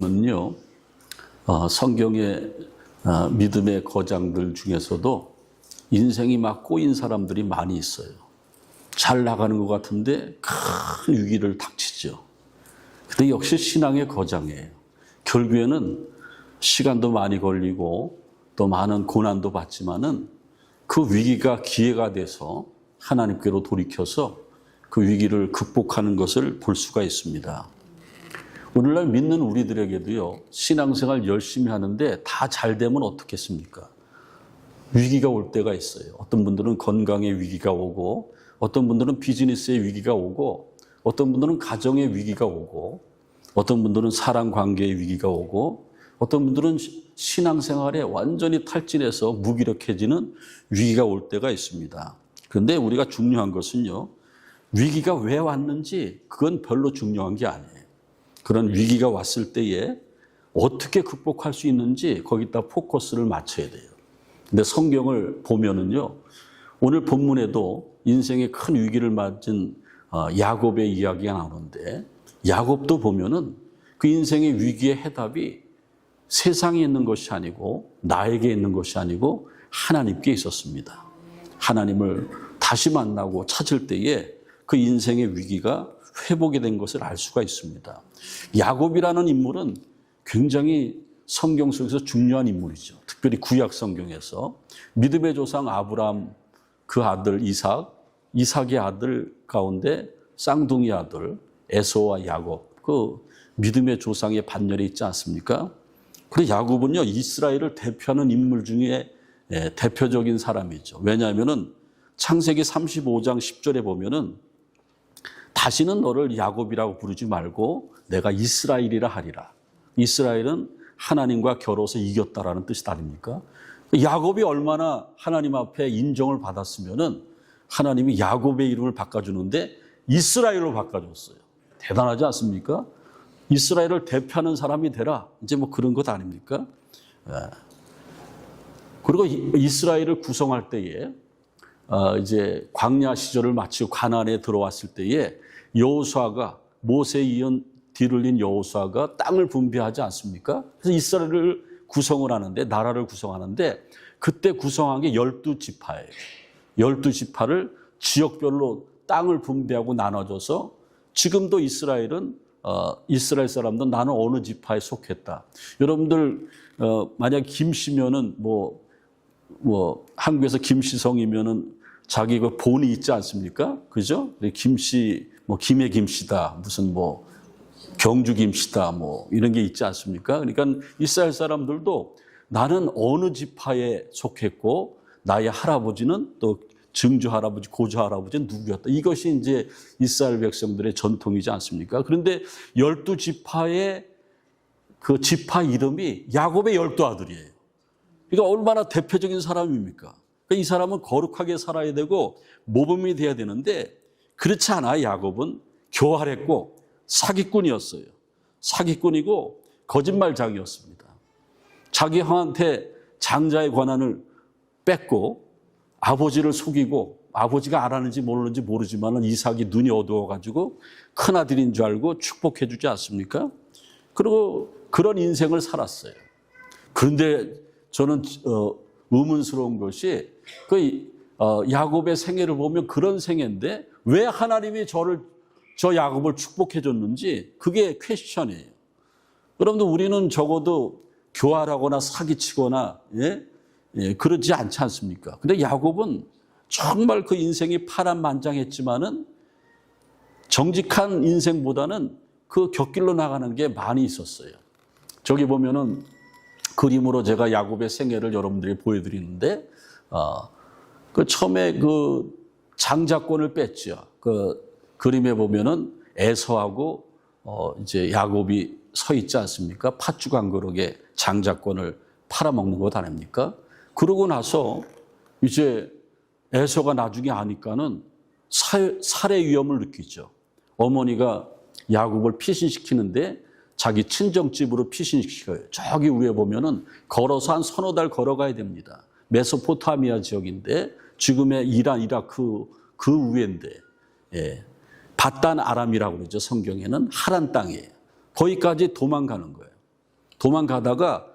는요, 성경의 믿음의 거장들 중에서도 인생이 막 꼬인 사람들이 많이 있어요. 잘 나가는 것 같은데 큰 위기를 닥치죠. 근데 역시 신앙의 거장이에요. 결국에는 시간도 많이 걸리고 또 많은 고난도 받지만은 그 위기가 기회가 돼서 하나님께로 돌이켜서 그 위기를 극복하는 것을 볼 수가 있습니다. 오늘날 믿는 우리들에게도요, 신앙생활 열심히 하는데 다 잘 되면 어떻겠습니까? 위기가 올 때가 있어요. 어떤 분들은 건강의 위기가 오고, 어떤 분들은 비즈니스의 위기가 오고, 어떤 분들은 가정의 위기가 오고, 어떤 분들은 사랑 관계의 위기가 오고, 어떤 분들은 신앙생활에 완전히 탈진해서 무기력해지는 위기가 올 때가 있습니다. 그런데 우리가 중요한 것은요, 위기가 왜 왔는지 그건 별로 중요한 게 아니에요. 그런 위기가 왔을 때에 어떻게 극복할 수 있는지 거기다 포커스를 맞춰야 돼요. 근데 성경을 보면은요, 오늘 본문에도 인생의 큰 위기를 맞은 야곱의 이야기가 나오는데, 야곱도 보면은 그 인생의 위기의 해답이 세상에 있는 것이 아니고 나에게 있는 것이 아니고 하나님께 있었습니다. 하나님을 다시 만나고 찾을 때에 그 인생의 위기가 회복이 된 것을 알 수가 있습니다. 야곱이라는 인물은 굉장히 성경 속에서 중요한 인물이죠. 특별히 구약 성경에서 믿음의 조상 아브라함, 그 아들 이삭의 아들 가운데 쌍둥이 아들 에서와 야곱, 그 믿음의 조상의 반열에 있지 않습니까? 그리고 야곱은요, 이스라엘을 대표하는 인물 중에 대표적인 사람이죠. 왜냐하면은 창세기 35장 10절에 보면은 다시는 너를 야곱이라고 부르지 말고 내가 이스라엘이라 하리라. 이스라엘은 하나님과 겨뤄서 이겼다라는 뜻이 아닙니까? 야곱이 얼마나 하나님 앞에 인정을 받았으면은 하나님이 야곱의 이름을 바꿔주는데 이스라엘로 바꿔줬어요. 대단하지 않습니까? 이스라엘을 대표하는 사람이 되라. 이제 뭐 그런 것 아닙니까? 그리고 이스라엘을 구성할 때에 이제 광야 시절을 마치고 가나안에 들어왔을 때에 여호수아가 모세에 이은 뒤를 잇 여호수아가 땅을 분배하지 않습니까? 그래서 이스라엘을 구성을 하는데, 나라를 구성하는데 그때 구성한 게 12지파예요. 12지파를 지역별로 땅을 분배하고 나눠줘서 지금도 이스라엘은 이스라엘 사람도 나는 어느 지파에 속했다. 여러분들 만약 김씨면은 뭐 한국에서 김씨성이면은 자기 그 본이 있지 않습니까? 그죠? 김씨, 김의 김씨다, 무슨 경주 김씨다, 이런 게 있지 않습니까? 그러니까 이스라엘 사람들도 나는 어느 지파에 속했고, 나의 할아버지는 또 증조 할아버지, 고조 할아버지는 누구였다. 이것이 이제 이스라엘 백성들의 전통이지 않습니까? 그런데 12지파의 그 지파 이름이 야곱의 12아들이에요. 그러니까 얼마나 대표적인 사람입니까? 이 사람은 거룩하게 살아야 되고 모범이 돼야 되는데 그렇지 않아. 야곱은 교활했고 사기꾼이었어요. 사기꾼이고 거짓말장이었습니다. 자기 형한테 장자의 권한을 뺏고 아버지를 속이고, 아버지가 알았는지 모르는지 모르지만 이삭이 눈이 어두워가지고 큰아들인 줄 알고 축복해 주지 않습니까? 그리고 그런 인생을 살았어요. 그런데 저는 의문스러운 것이 야곱의 생애를 보면 그런 생애인데 왜 하나님이 저 야곱을 축복해 줬는지 그게 퀘스천이에요. 여러분들, 우리는 적어도 교활하거나 사기치거나 그러지 않지 않습니까? 근데 야곱은 정말 그 인생이 파란만장했지만은 정직한 인생보다는 그 곁길로 나가는 게 많이 있었어요. 저기 보면은 그림으로 제가 야곱의 생애를 여러분들이 보여드리는데, 그 처음에 그 장자권을 뺐죠. 그 그림에 보면은 에서하고 이제 야곱이 서 있지 않습니까? 팥죽 한 그릇에 장자권을 팔아먹는 것 아닙니까? 그러고 나서 이제 에서가 나중에 아니까는 살해 위험을 느끼죠. 어머니가 야곱을 피신시키는데 자기 친정집으로 피신시켜요. 저기 위에 보면은 걸어서 한 서너 달 걸어가야 됩니다. 메소포타미아 지역인데 지금의 이란, 이라크 그 위인데, 바단 아람이라고 그러죠. 성경에는 하란 땅이에요. 거기까지 도망가는 거예요. 도망가다가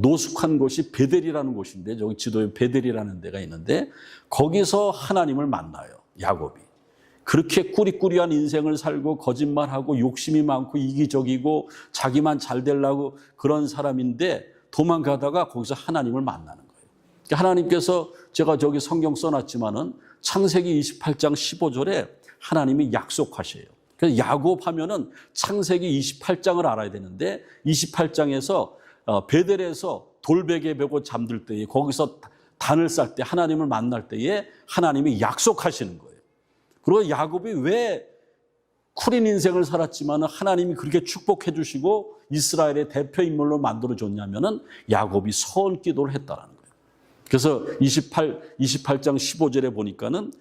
노숙한 곳이 베델이라는 곳인데, 저기 지도에 베델이라는 데가 있는데 거기서 하나님을 만나요. 야곱이. 그렇게 꾸리꾸리한 인생을 살고 거짓말하고 욕심이 많고 이기적이고 자기만 잘 되려고 그런 사람인데 도망가다가 거기서 하나님을 만나는 거예요. 하나님께서, 제가 저기 성경 써놨지만은 창세기 28장 15절에 하나님이 약속하셔요. 그래서 야곱 하면은 창세기 28장을 알아야 되는데 28장에서 베델에서 돌베개 베고 잠들 때에, 거기서 단을 쌀 때, 하나님을 만날 때에 하나님이 약속하시는 거예요. 그리고 야곱이 왜 쿨인 인생을 살았지만 하나님이 그렇게 축복해 주시고 이스라엘의 대표 인물로 만들어 줬냐면은 야곱이 서원 기도를 했다라는 거예요. 그래서 28장 15절에 보니까는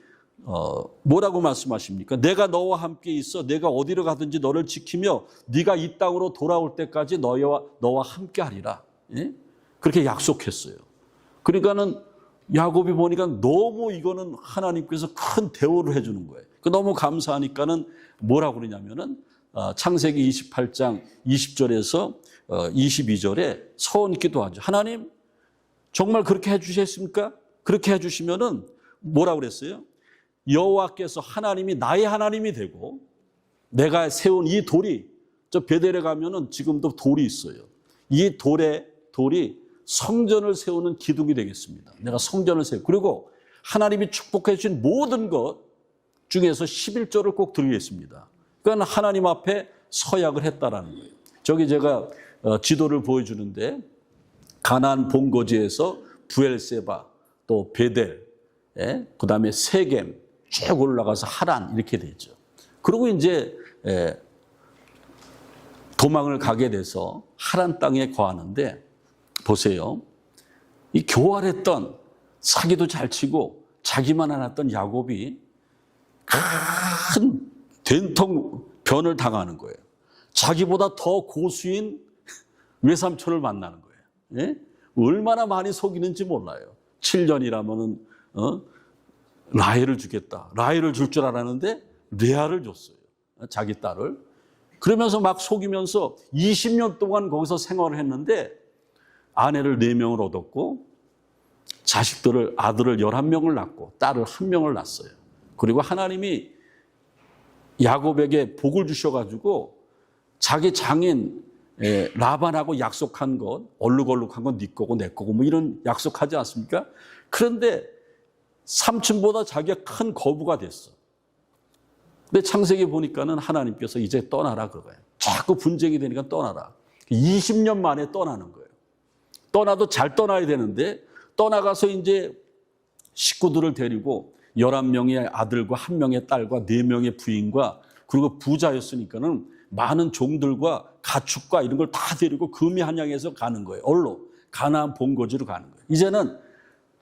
뭐라고 말씀하십니까? 내가 너와 함께 있어 내가 어디로 가든지 너를 지키며 네가 이 땅으로 돌아올 때까지 너와 함께 하리라. 예? 그렇게 약속했어요. 그러니까는 야곱이 보니까 너무 이거는 하나님께서 큰 대우를 해주는 거예요. 너무 감사하니까는 뭐라고 그러냐면은 창세기 28장 20절에서 22절에 서원 기도하죠. 하나님 정말 그렇게 해주셨습니까? 그렇게 해주시면은 뭐라고 그랬어요? 여호와께서 하나님이 나의 하나님이 되고 내가 세운 이 돌이, 저 베델에 가면은 지금도 돌이 있어요. 이 돌이 성전을 세우는 기둥이 되겠습니다. 내가 성전을 세우고, 그리고 하나님이 축복해 주신 모든 것 중에서 11조를 꼭 드리겠습니다. 그러니까 하나님 앞에 서약을 했다라는 거예요. 저기 제가 지도를 보여주는데 가나안 본거지에서 부엘세바, 또 베델, 그다음에 세겜 쭉 올라가서 하란 이렇게 되죠. 그리고 이제 도망을 가게 돼서 하란 땅에 거하는데 보세요. 이 교활했던, 사기도 잘 치고 자기만 알았던 야곱이 큰 된통 변을 당하는 거예요. 자기보다 더 고수인 외삼촌을 만나는 거예요. 예? 얼마나 많이 속이는지 몰라요. 7년이라면은 라헬을 주겠다. 라헬을 줄 줄 알았는데 레아를 줬어요. 자기 딸을. 그러면서 막 속이면서 20년 동안 거기서 생활을 했는데 아내를 4명을 얻었고 아들을 11명을 낳고 딸을 1명을 낳았어요. 그리고 하나님이 야곱에게 복을 주셔가지고 자기 장인 라반하고 약속한 것, 얼룩얼룩한 건 네 거고 내 거고 뭐 이런 약속하지 않습니까? 그런데 삼촌보다 자기가 큰 거부가 됐어. 근데 창세기 보니까는 하나님께서 이제 떠나라 그거예요. 자꾸 분쟁이 되니까 떠나라. 20년 만에 떠나는 거예요. 떠나도 잘 떠나야 되는데 떠나가서 이제 식구들을 데리고 11명의 아들과 1명의 딸과 4명의 부인과 그리고 부자였으니까는 많은 종들과 가축과 이런 걸 다 데리고 금이 한양에서 가는 거예요. 얼로 가나안 본거지로 가는 거예요. 이제는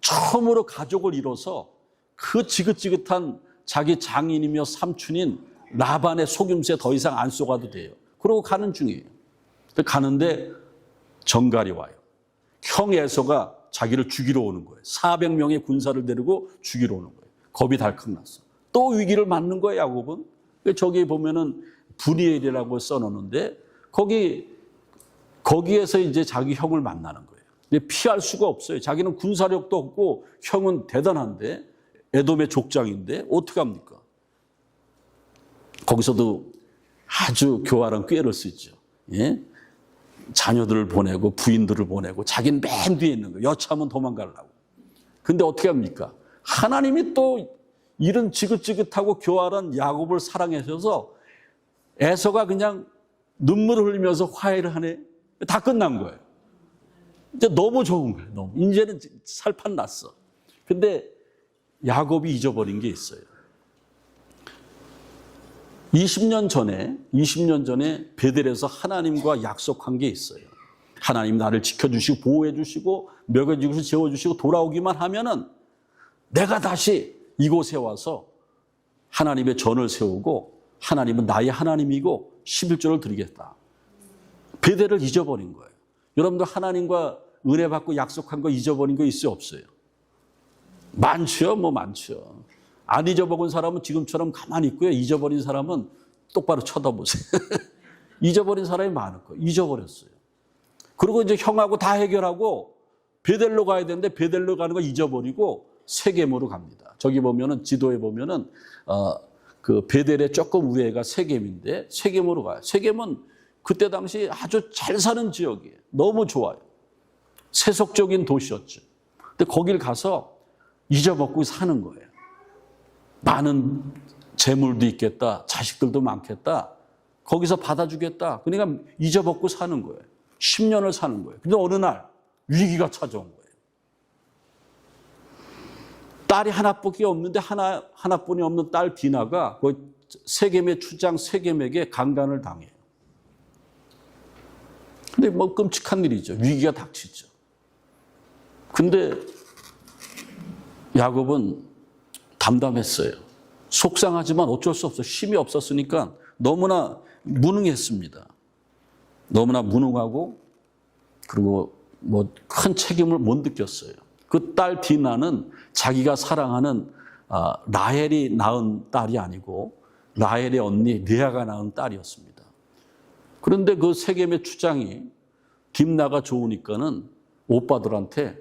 처음으로 가족을 이뤄서 그 지긋지긋한 자기 장인이며 삼촌인 라반의 속임수에 더 이상 안 속아도 돼요. 그러고 가는 중이에요. 가는데 정갈이 와요. 형 에서가 자기를 죽이러 오는 거예요. 400명의 군사를 데리고 죽이러 오는 거예요. 겁이 덜컥 났어. 또 위기를 맞는 거예요, 야곱은. 저기 보면은 브니엘이라고 써놓는데 거기에서 이제 자기 형을 만나는 거예요. 근데 피할 수가 없어요. 자기는 군사력도 없고 형은 대단한데 에돔의 족장인데 어떻게 합니까? 거기서도 아주 교활한 꾀를 쓰죠. 예? 자녀들을 보내고 부인들을 보내고 자기는 맨 뒤에 있는 거예요. 여차하면 도망가려고. 근데 어떻게 합니까? 하나님이 또 이런 지긋지긋하고 교활한 야곱을 사랑하셔서 에서가 그냥 눈물을 흘리면서 화해를 하네. 다 끝난 거예요. 이제 너무 좋은 거예요. 너무. 이제는 살판 났어. 근데 야곱이 잊어버린 게 있어요. 20년 전에 베델에서 하나님과 약속한 게 있어요. 하나님 나를 지켜주시고 보호해주시고 먹여주시고 재워주시고 돌아오기만 하면은 내가 다시 이곳에 와서 하나님의 전을 세우고 하나님은 나의 하나님이고 11조를 드리겠다. 베델을 잊어버린 거예요. 여러분들 하나님과 은혜 받고 약속한 거 잊어버린 거 있어요, 없어요? 많죠, 많죠. 안 잊어먹은 사람은 지금처럼 가만히 있고요. 잊어버린 사람은 똑바로 쳐다보세요. 잊어버린 사람이 많을 거예요. 잊어버렸어요. 그리고 이제 형하고 다 해결하고 베델로 가야 되는데 베델로 가는 거 잊어버리고 세겜으로 갑니다. 저기 보면은 지도에 보면은 그 베델의 조금 위에가 세겜인데 세겜으로 가요. 세겜은 그때 당시 아주 잘 사는 지역이에요. 너무 좋아요. 세속적인 도시였죠. 근데 거길 가서 잊어먹고 사는 거예요. 많은 재물도 있겠다. 자식들도 많겠다. 거기서 받아주겠다. 그러니까 잊어먹고 사는 거예요. 10년을 사는 거예요. 근데 어느 날 위기가 찾아온 거예요. 딸이 하나밖에 없는데 하나뿐이 없는 딸 디나가 그 세겜의 추장 세겜에게 강간을 당해요. 근데 뭐 끔찍한 일이죠. 위기가 닥치죠. 근데 야곱은 담담했어요. 속상하지만 어쩔 수 없어. 힘이 없었으니까 너무나 무능했습니다. 너무나 무능하고 그리고 뭐 큰 책임을 못 느꼈어요. 그 딸 디나는 자기가 사랑하는 라헬이 낳은 딸이 아니고 라헬의 언니 레아가 낳은 딸이었습니다. 그런데 그 세겜의 추장이 딥나가 좋으니까는 오빠들한테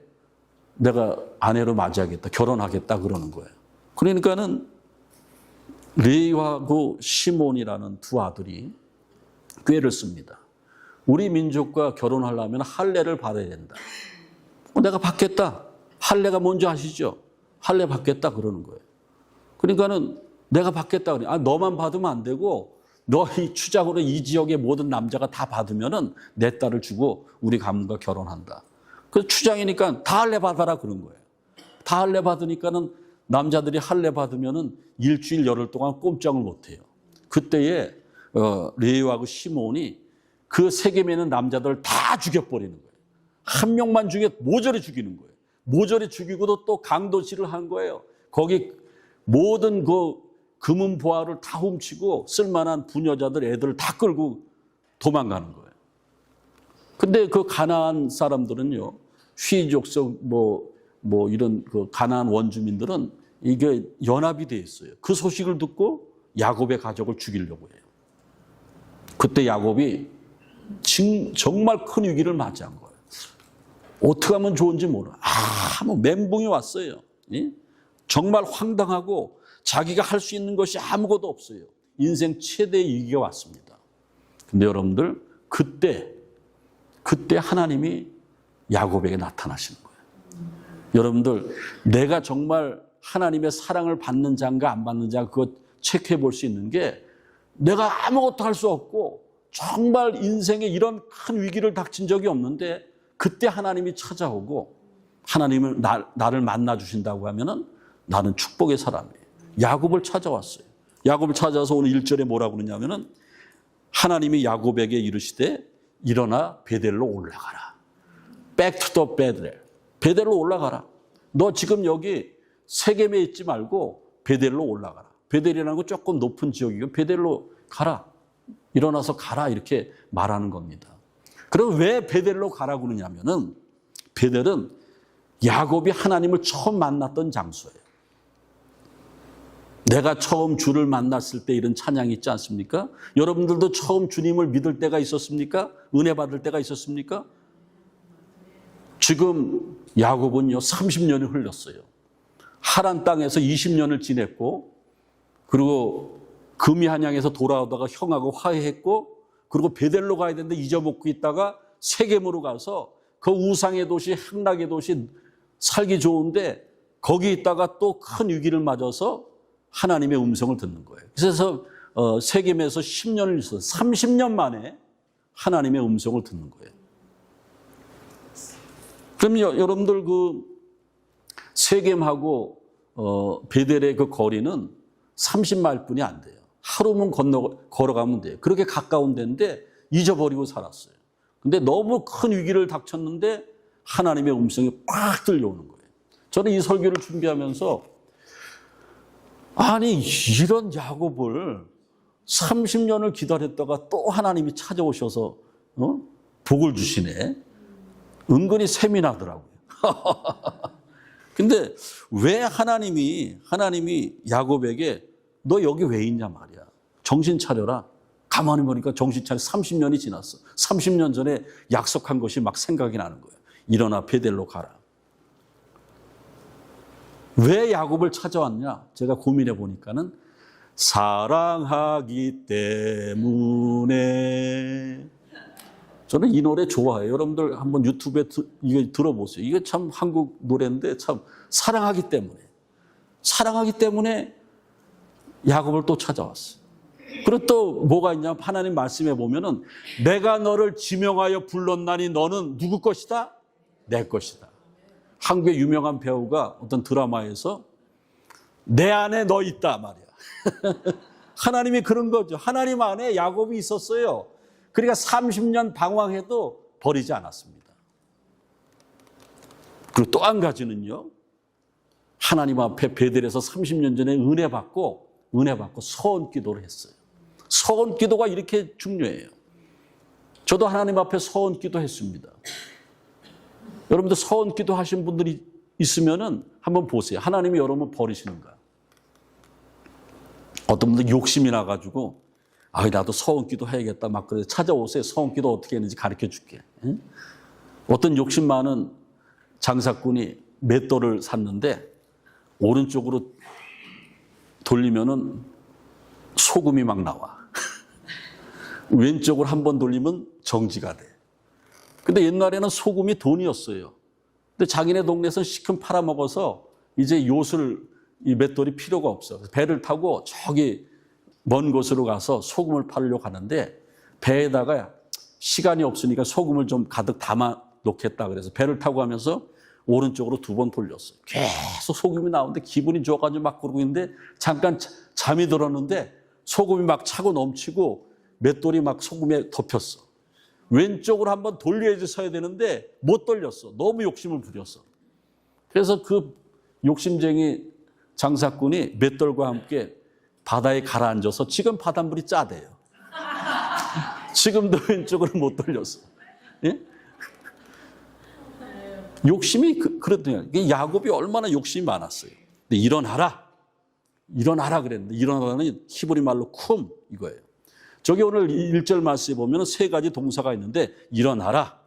내가 아내로 맞이하겠다, 결혼하겠다 그러는 거예요. 그러니까는 레위하고 시몬이라는 두 아들이 꾀를 씁니다. 우리 민족과 결혼하려면 할례를 받아야 된다. 내가 받겠다. 할례가 뭔지 아시죠? 할례 받겠다 그러는 거예요. 그러니까는 내가 받겠다 그래. 너만 받으면 안 되고 너 이 추장으로 이 지역의 모든 남자가 다 받으면은 내 딸을 주고 우리 가문과 결혼한다. 그래서 추장이니까 다 할례 받아라 그런 거예요. 다 할례 받으니까는 남자들이 할례 받으면은 일주일 열흘 동안 꼼짝을 못 해요. 그때에 레위하고 시몬이 그 세겜에 있는 남자들을 다 죽여버리는 거예요. 한 명만 중에 모조리 죽이는 거예요. 모조리 죽이고도 또 강도질을 한 거예요. 거기 모든 그 금은 보화를 다 훔치고 쓸만한 부녀자들 애들을 다 끌고 도망가는 거예요. 근데 그 가나안 사람들은요, 휘족속 뭐 이런 그 가나안 원주민들은 이게 연합이 돼 있어요. 그 소식을 듣고 야곱의 가족을 죽이려고 해요. 그때 야곱이 정말 큰 위기를 맞이한 거예요. 어떻게 하면 좋은지 몰라. 뭐 멘붕이 왔어요. 정말 황당하고 자기가 할 수 있는 것이 아무것도 없어요. 인생 최대의 위기가 왔습니다. 근데 여러분들 그때 하나님이 야곱에게 나타나시는 거예요. 여러분들 내가 정말 하나님의 사랑을 받는 자인가 안 받는 자 그거 체크해 볼 수 있는 게 내가 아무것도 할 수 없고 정말 인생에 이런 큰 위기를 닥친 적이 없는데 그때 하나님이 찾아오고 하나님은 나를 만나 주신다고 하면은 나는 축복의 사람이에요. 야곱을 찾아왔어요. 야곱을 찾아서 오늘 1절에 뭐라고 그러냐면은 하나님이 야곱에게 이르시되 일어나 베델로 올라가라. Back to the Bethel. 베델로 올라가라. 너 지금 여기 세겜에 있지 말고 베델로 올라가라. 베델이라는 건 조금 높은 지역이고 베델로 가라. 일어나서 가라 이렇게 말하는 겁니다. 그럼 왜 베델로 가라고 그러냐면은 베델은 야곱이 하나님을 처음 만났던 장소예요. 내가 처음 주를 만났을 때 이런 찬양이 있지 않습니까? 여러분들도 처음 주님을 믿을 때가 있었습니까? 은혜 받을 때가 있었습니까? 지금 야곱은요 30년을 흘렸어요. 하란 땅에서 20년을 지냈고 그리고 금이 한양에서 돌아오다가 형하고 화해했고 그리고 베델로 가야 되는데 잊어먹고 있다가 세겜으로 가서 그 우상의 도시 행락의 도시 살기 좋은데 거기 있다가 또 큰 위기를 맞아서 하나님의 음성을 듣는 거예요. 그래서 세겜에서 10년을 있어서 30년 만에 하나님의 음성을 듣는 거예요. 그럼 여러분들 그 세겜하고 베델의 그 거리는 30마일뿐이 안 돼요. 하루면 걸어가면 돼요. 그렇게 가까운 데인데 잊어버리고 살았어요. 근데 너무 큰 위기를 닥쳤는데 하나님의 음성이 팍 들려오는 거예요. 저는 이 설교를 준비하면서 아니 이런 야곱을 30년을 기다렸다가 또 하나님이 찾아오셔서 복을 주시네. 은근히 셈이 나더라고요. 근데 왜 하나님이 야곱에게 너 여기 왜 있냐 말이야. 정신 차려라. 가만히 보니까 정신 차려 30년이 지났어. 30년 전에 약속한 것이 막 생각이 나는 거예요. 일어나 베델로 가라. 왜 야곱을 찾아왔냐? 제가 고민해 보니까는 사랑하기 때문에. 저는 이 노래 좋아해요. 여러분들 한번 유튜브에 이거 들어보세요. 이게 참 한국 노래인데 참 사랑하기 때문에 야곱을 또 찾아왔어요. 그리고 또 뭐가 있냐? 하나님 말씀에 보면은 내가 너를 지명하여 불렀나니 너는 누구 것이다? 내 것이다. 한국의 유명한 배우가 어떤 드라마에서 내 안에 너 있다 말이야. 하나님이 그런 거죠. 하나님 안에 야곱이 있었어요. 그러니까 30년 방황해도 버리지 않았습니다. 그리고 또 한 가지는요. 하나님 앞에 베델에서 30년 전에 은혜 받고 서원 기도를 했어요. 서원 기도가 이렇게 중요해요. 저도 하나님 앞에 서원 기도했습니다. 여러분들 서원 기도 하신 분들이 있으면은 한번 보세요. 하나님이 여러분 버리시는가? 어떤 분들 욕심이 나가지고 나도 서원 기도 해야겠다 막 그래 찾아오세요. 서원 기도 어떻게 했는지 가르쳐 줄게. 응? 어떤 욕심 많은 장사꾼이 맷돌을 샀는데 오른쪽으로 돌리면은 소금이 막 나와. 왼쪽으로 한 번 돌리면 정지가 돼. 근데 옛날에는 소금이 돈이었어요. 근데 자기네 동네에서 시큼 팔아먹어서 이제 이 맷돌이 필요가 없어. 배를 타고 저기 먼 곳으로 가서 소금을 팔려고 하는데 배에다가 시간이 없으니까 소금을 좀 가득 담아 놓겠다 그래서 배를 타고 가면서 오른쪽으로 2번 돌렸어요. 계속 소금이 나오는데 기분이 좋아가지고 막 그러고 있는데 잠깐 잠이 들었는데 소금이 막 차고 넘치고 맷돌이 막 소금에 덮였어. 왼쪽으로 한번 돌려야지 서야 되는데 못 돌렸어. 너무 욕심을 부렸어. 그래서 그 욕심쟁이 장사꾼이 맷돌과 함께 바다에 가라앉아서 지금 바닷물이 짜대요. 지금도 왼쪽으로 못 돌렸어. 예? 욕심이 그렇더냐. 야곱이 얼마나 욕심이 많았어요. 근데 일어나라 그랬는데 일어나라는 히브리 말로 쿰 이거예요. 저기 오늘 1절 말씀에 보면 3가지 동사가 있는데 일어나라,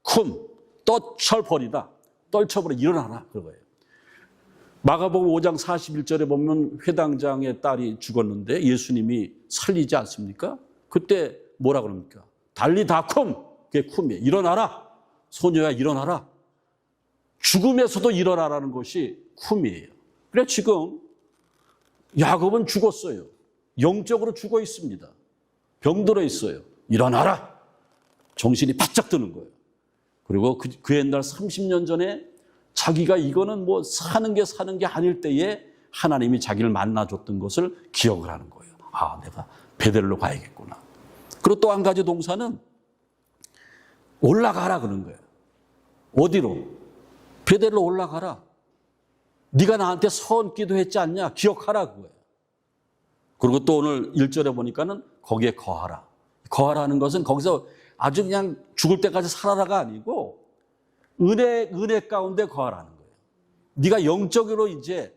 쿰, 떨쳐버리다, 일어나라 그거예요. 마가복음 5장 41절에 보면 회당장의 딸이 죽었는데 예수님이 살리지 않습니까? 그때 뭐라 그럽니까? 달리다 쿰, 그게 쿰이에요. 일어나라, 소녀야 일어나라. 죽음에서도 일어나라는 것이 쿰이에요. 그래 지금 야곱은 죽었어요. 영적으로 죽어 있습니다. 병들어 있어요. 일어나라. 정신이 바짝 드는 거예요. 그리고 그 옛날 30년 전에 자기가 이거는 뭐 사는 게 아닐 때에 하나님이 자기를 만나줬던 것을 기억을 하는 거예요. 내가 베델로 가야겠구나. 그리고 또 한 가지 동사는 올라가라 그런 거예요. 어디로? 베델로 올라가라. 네가 나한테 서원 기도했지 않냐? 기억하라 그거예요. 그리고 또 오늘 1절에 보니까는 거기에 거하라. 거하라는 것은 거기서 아주 그냥 죽을 때까지 살아라가 아니고 은혜 가운데 거하라는 거예요. 네가 영적으로 이제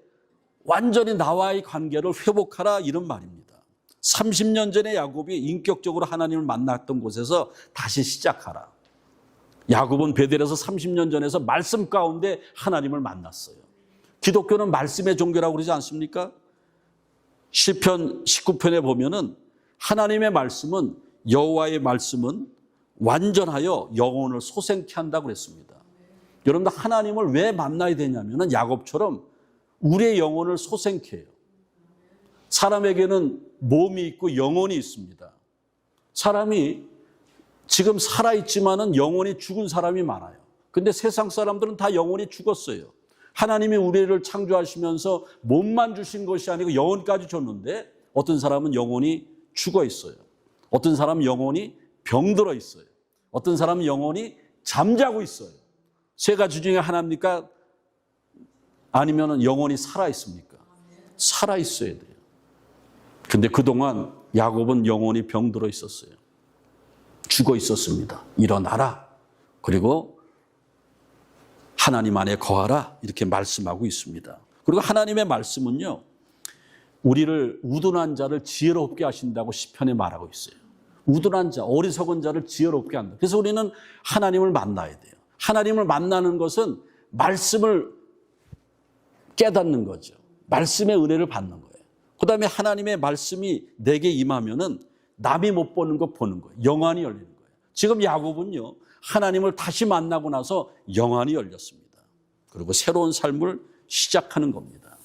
완전히 나와의 관계를 회복하라 이런 말입니다. 30년 전에 야곱이 인격적으로 하나님을 만났던 곳에서 다시 시작하라. 야곱은 베델에서 30년 전에서 말씀 가운데 하나님을 만났어요. 기독교는 말씀의 종교라고 그러지 않습니까? 시편 19편에 보면은 하나님의 말씀은 여호와의 말씀은 완전하여 영혼을 소생케 한다고 그랬습니다. 여러분들 하나님을 왜 만나야 되냐면은 야곱처럼 우리의 영혼을 소생케 해요. 사람에게는 몸이 있고 영혼이 있습니다. 사람이 지금 살아있지만은 영혼이 죽은 사람이 많아요. 근데 세상 사람들은 다 영혼이 죽었어요. 하나님이 우리를 창조하시면서 몸만 주신 것이 아니고 영혼까지 줬는데 어떤 사람은 영혼이 죽어 있어요. 어떤 사람은 영혼이 병들어 있어요. 어떤 사람은 영혼이 잠자고 있어요. 3가지 중에 하나입니까? 아니면 영혼이 살아있습니까? 살아있어야 돼요. 근데 그동안 야곱은 영혼이 병들어 있었어요. 죽어 있었습니다. 일어나라. 그리고 하나님 안에 거하라. 이렇게 말씀하고 있습니다. 그리고 하나님의 말씀은요. 우리를 우둔한 자를 지혜롭게 하신다고 시편에 말하고 있어요. 우둔한 자, 어리석은 자를 지혜롭게 한다. 그래서 우리는 하나님을 만나야 돼요. 하나님을 만나는 것은 말씀을 깨닫는 거죠. 말씀의 은혜를 받는 거예요. 그다음에 하나님의 말씀이 내게 임하면은 남이 못 보는 거 보는 거예요. 영안이 열리는 거예요. 지금 야곱은요, 하나님을 다시 만나고 나서 영안이 열렸습니다. 그리고 새로운 삶을 시작하는 겁니다.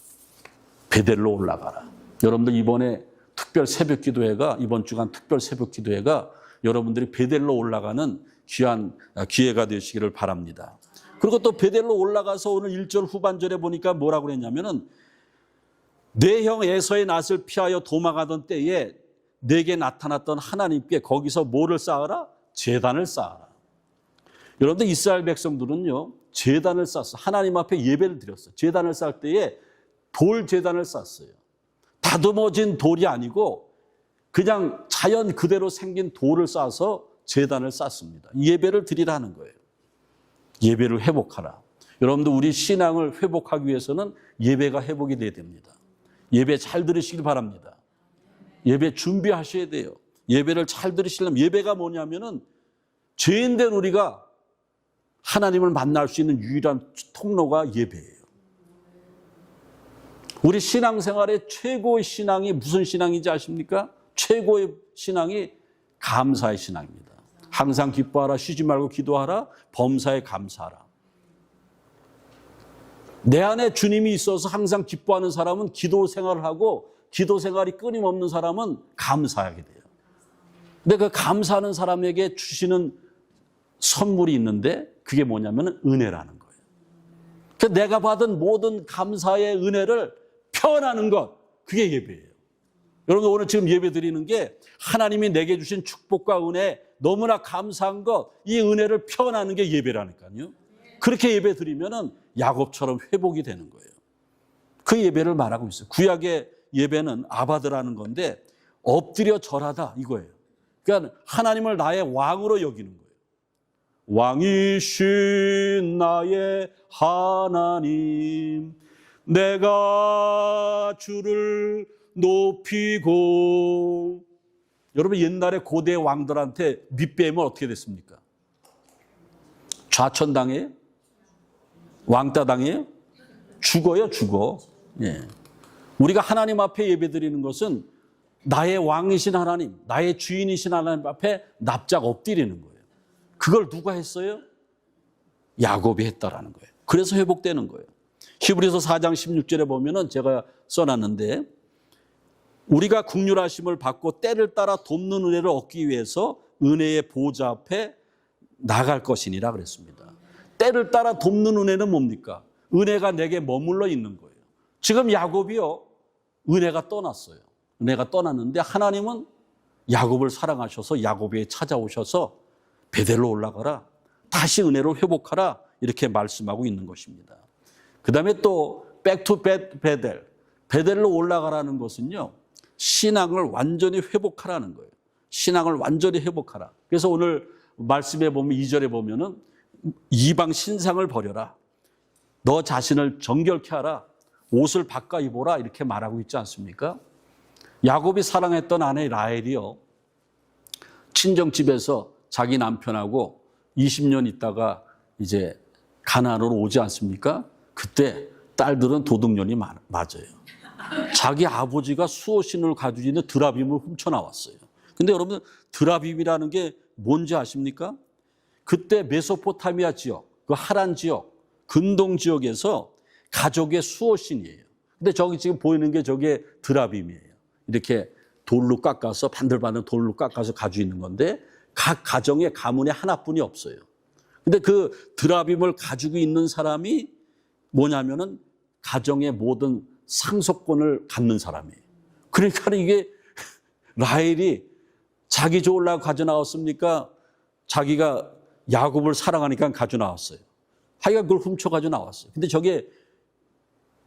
베델로 올라가라. 여러분들 이번에 특별 새벽 기도회가, 이번 주간 특별 새벽 기도회가 여러분들이 베델로 올라가는 귀한 기회가 되시기를 바랍니다. 그리고 또 베델로 올라가서 오늘 1절 후반절에 보니까 뭐라고 그랬냐면은 내 형 에서의 낯을 피하여 도망하던 때에 내게 나타났던 하나님께 거기서 뭐를 쌓아라? 제단을 쌓아라. 여러분들 이스라엘 백성들은요, 제단을 쌓았어요. 하나님 앞에 예배를 드렸어요. 제단을 쌓을 때에 돌 제단을 쌓았어요. 다듬어진 돌이 아니고 그냥 자연 그대로 생긴 돌을 쌓아서 제단을 쌓습니다. 예배를 드리라는 거예요. 예배를 회복하라. 여러분들 우리 신앙을 회복하기 위해서는 예배가 회복이 돼야 됩니다. 예배 잘 들으시길 바랍니다. 예배 준비하셔야 돼요. 예배를 잘 들으시려면 예배가 뭐냐면은 죄인된 우리가 하나님을 만날 수 있는 유일한 통로가 예배예요. 우리 신앙생활의 최고의 신앙이 무슨 신앙인지 아십니까? 최고의 신앙이 감사의 신앙입니다. 항상 기뻐하라, 쉬지 말고 기도하라, 범사에 감사하라. 내 안에 주님이 있어서 항상 기뻐하는 사람은 기도 생활을 하고 기도 생활이 끊임없는 사람은 감사하게 돼요. 근데 그 감사하는 사람에게 주시는 선물이 있는데 그게 뭐냐면 은혜라는 거예요. 그 내가 받은 모든 감사의 은혜를 표현하는 것, 그게 예배예요. 여러분 오늘 지금 예배 드리는 게 하나님이 내게 주신 축복과 은혜, 너무나 감사한 것, 이 은혜를 표현하는 게 예배라니까요. 그렇게 예배 드리면은 야곱처럼 회복이 되는 거예요. 그 예배를 말하고 있어요. 구약의 예배는 아바드라는 건데 엎드려 절하다 이거예요. 그러니까 하나님을 나의 왕으로 여기는 거예요. 왕이신 나의 하나님, 내가 주를 높이고. 여러분 옛날에 고대 왕들한테 밑배면 어떻게 됐습니까? 좌천당해요? 왕따당해요? 죽어요, 죽어. 예. 우리가 하나님 앞에 예배드리는 것은 나의 왕이신 하나님, 나의 주인이신 하나님 앞에 납작 엎드리는 거예요. 그걸 누가 했어요? 야곱이 했다라는 거예요. 그래서 회복되는 거예요. 히브리서 4장 16절에 보면은 제가 써놨는데 우리가 긍휼하심을 받고 때를 따라 돕는 은혜를 얻기 위해서 은혜의 보좌 앞에 나갈 것이니라 그랬습니다. 때를 따라 돕는 은혜는 뭡니까? 은혜가 내게 머물러 있는 거예요. 지금 야곱이요, 은혜가 떠났어요. 은혜가 떠났는데 하나님은 야곱을 사랑하셔서 야곱에게 찾아오셔서 베델로 올라가라, 다시 은혜로 회복하라, 이렇게 말씀하고 있는 것입니다. 그 다음에 또 백투 베델, 베델로 올라가라는 것은요, 신앙을 완전히 회복하라는 거예요. 신앙을 완전히 회복하라. 그래서 오늘 말씀에 보면 2절에 보면은 이방 신상을 버려라, 너 자신을 정결케 하라, 옷을 바꿔 입어라, 이렇게 말하고 있지 않습니까? 야곱이 사랑했던 아내 라헬이요, 친정집에서 자기 남편하고 20년 있다가 이제 가나안으로 오지 않습니까? 그때 딸들은 도둑년이 맞아요. 자기 아버지가 수호신을 가지고 있는 드라빔을 훔쳐 나왔어요. 근데 여러분 드라빔이라는 게 뭔지 아십니까? 그때 메소포타미아 지역, 그 하란 지역, 근동 지역에서 가족의 수호신이에요. 근데 저기 지금 보이는 게 저게 드라빔이에요. 이렇게 돌로 깎아서 반들반들 돌로 깎아서 가지고 있는 건데 각 가정에 가문에 하나뿐이 없어요. 근데 그 드라빔을 가지고 있는 사람이 뭐냐면은 가정의 모든 상속권을 갖는 사람이에요. 그러니까 이게 라헬이 자기 좋으려고 가져 나왔습니까? 자기가 야곱을 사랑하니까 가져 나왔어요. 하여간 그걸 훔쳐 가져 나왔어요. 근데 저게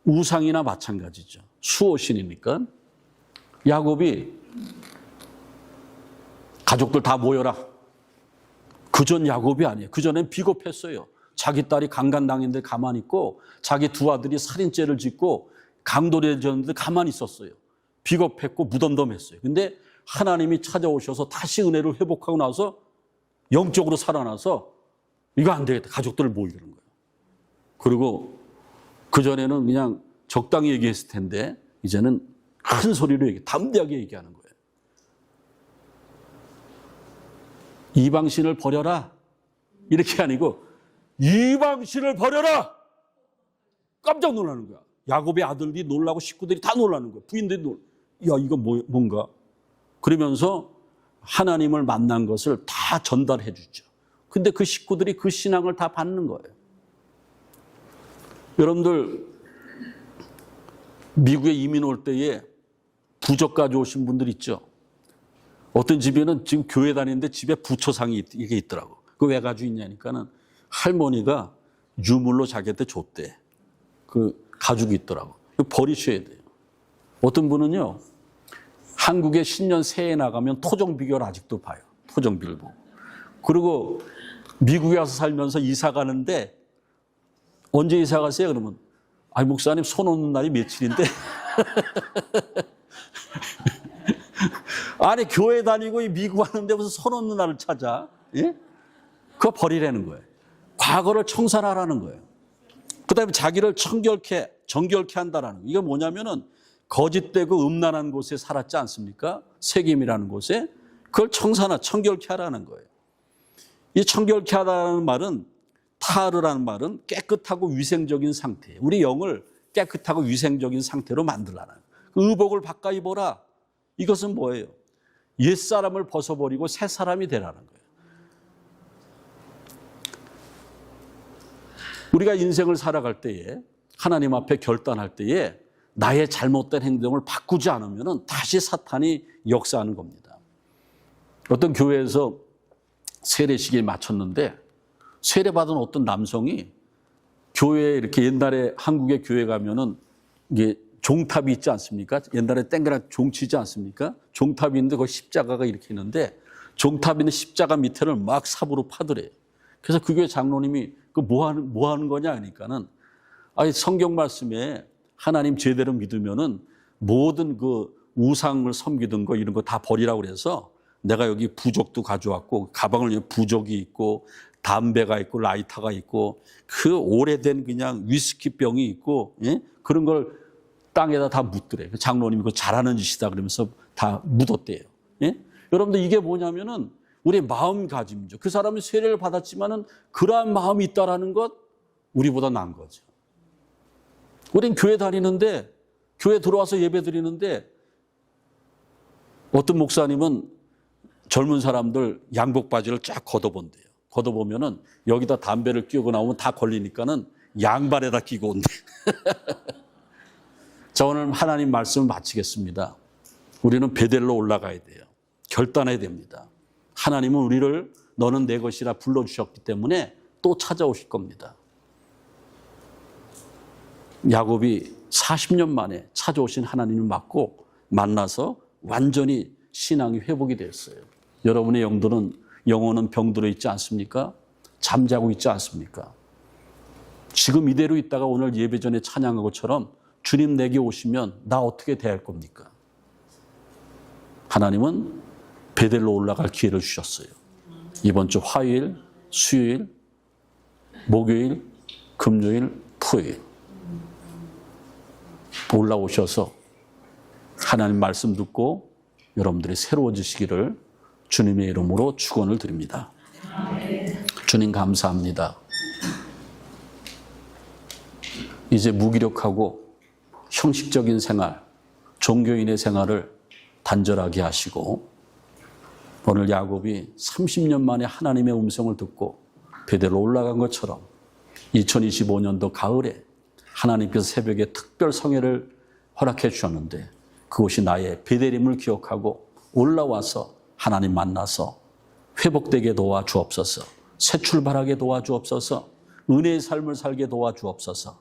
우상이나 마찬가지죠. 수호신이니까. 야곱이 가족들 다 모여라. 그전 야곱이 아니에요. 그전엔 비겁했어요. 자기 딸이 강간당했는데 가만히 있고 자기 두 아들이 살인죄를 짓고 강도를 졌는데 가만히 있었어요. 비겁했고 무덤덤했어요. 근데 하나님이 찾아오셔서 다시 은혜를 회복하고 나서 영적으로 살아나서 이거 안 되겠다. 가족들을 모이는 거예요. 그리고 그전에는 그냥 적당히 얘기했을 텐데 이제는 큰 소리로 담대하게 얘기하는 거예요. 이방신을 버려라. 이렇게 아니고 이방신을 버려라. 깜짝 놀라는 거야. 야곱의 아들들이 놀라고 식구들이 다 놀라는 거야. 부인들이 야, 이거 뭔가. 그러면서 하나님을 만난 것을 다 전달해 주죠. 근데 그 식구들이 그 신앙을 다 받는 거예요. 여러분들 미국에 이민 올 때에 부적 가져오신 분들 있죠. 어떤 집에는 지금 교회 다니는데 집에 부초상이 이게 있더라고. 그거 왜 가지고 있냐니까는 할머니가 유물로 자기한테 줬대. 그 가지고 있더라고. 버리셔야 돼요. 어떤 분은요, 한국에 신년 새해 나가면 토종비결 아직도 봐요. 토종비결 보고. 그리고 미국에 와서 살면서 이사 가는데 언제 이사 가세요? 그러면 아니 목사님 손 오는 날이 며칠인데 아니 교회 다니고 미국 왔는데 무슨 손 오는 날을 찾아? 예? 그거 버리라는 거예요. 과거를 청산하라는 거예요. 그다음에 자기를 정결케 한다라는 거예요. 이게 뭐냐면은 거짓되고 음란한 곳에 살았지 않습니까? 세겜이라는 곳에 그걸 청결케 하라는 거예요. 이 청결케 하라는 말은 타르라는 말은 깨끗하고 위생적인 상태. 우리 영을 깨끗하고 위생적인 상태로 만들라는 의복을 바꿔 입어라. 이것은 뭐예요? 옛사람을 벗어버리고 새 사람이 되라는 거예요. 우리가 인생을 살아갈 때에 하나님 앞에 결단할 때에 나의 잘못된 행동을 바꾸지 않으면 다시 사탄이 역사하는 겁니다. 어떤 교회에서 세례식에 마쳤는데 세례받은 어떤 남성이 교회에 이렇게 옛날에 한국의 교회 가면은 이게 종탑이 있지 않습니까? 옛날에 땡그랗게 종치지 않습니까? 종탑이 있는데 거기 십자가가 이렇게 있는데 종탑 있는 십자가 밑에를 막 삽으로 파더래요. 그래서 그 교회 장로님이 그 뭐 하는 거냐 하니까는 아니 성경 말씀에 하나님 제대로 믿으면은 모든 그 우상을 섬기던 거 이런 거 다 버리라고 그래서 내가 여기 부적도 가져왔고 가방을 여기 부적이 있고 담배가 있고 라이터가 있고 그 오래된 그냥 위스키 병이 있고 예? 그런 걸 땅에다 다 묻더래. 장로님이 그거 잘하는 짓이다 그러면서 다 묻었대요. 예? 여러분들 이게 뭐냐면은 우리의 마음가짐이죠. 그 사람이 세례를 받았지만은 그러한 마음이 있다라는 것 우리보다 나은 거죠. 우린 교회 다니는데 교회 들어와서 예배 드리는데 어떤 목사님은 젊은 사람들 양복 바지를 쫙 걷어본대요. 걷어보면은 여기다 담배를 끼우고 나오면 다 걸리니까는 양발에다 끼고 온대. 자, 오늘 하나님 말씀을 마치겠습니다. 우리는 베델로 올라가야 돼요. 결단해야 됩니다. 하나님은 우리를 너는 내 것이라 불러주셨기 때문에 또 찾아오실 겁니다. 야곱이 40년 만에 찾아오신 하나님을 맞고 만나서 완전히 신앙이 회복이 됐어요. 여러분의 영혼은 병들어 있지 않습니까? 잠자고 있지 않습니까? 지금 이대로 있다가 오늘 예배 전에 찬양한 것처럼 주님 내게 오시면 나 어떻게 대할 겁니까? 하나님은 베델로 올라갈 기회를 주셨어요. 이번 주 화요일, 수요일, 목요일, 금요일, 토요일 올라오셔서 하나님 말씀 듣고 여러분들이 새로워지시기를 주님의 이름으로 축원을 드립니다. 주님 감사합니다. 이제 무기력하고 형식적인 생활, 종교인의 생활을 단절하게 하시고 오늘 야곱이 30년 만에 하나님의 음성을 듣고 베델로 올라간 것처럼 2025년도 가을에 하나님께서 새벽에 특별 성회를 허락해 주셨는데 그것이 나의 베델임을 기억하고 올라와서 하나님 만나서 회복되게 도와주옵소서. 새 출발하게 도와주옵소서. 은혜의 삶을 살게 도와주옵소서.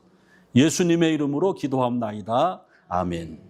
예수님의 이름으로 기도합나이다. 아멘.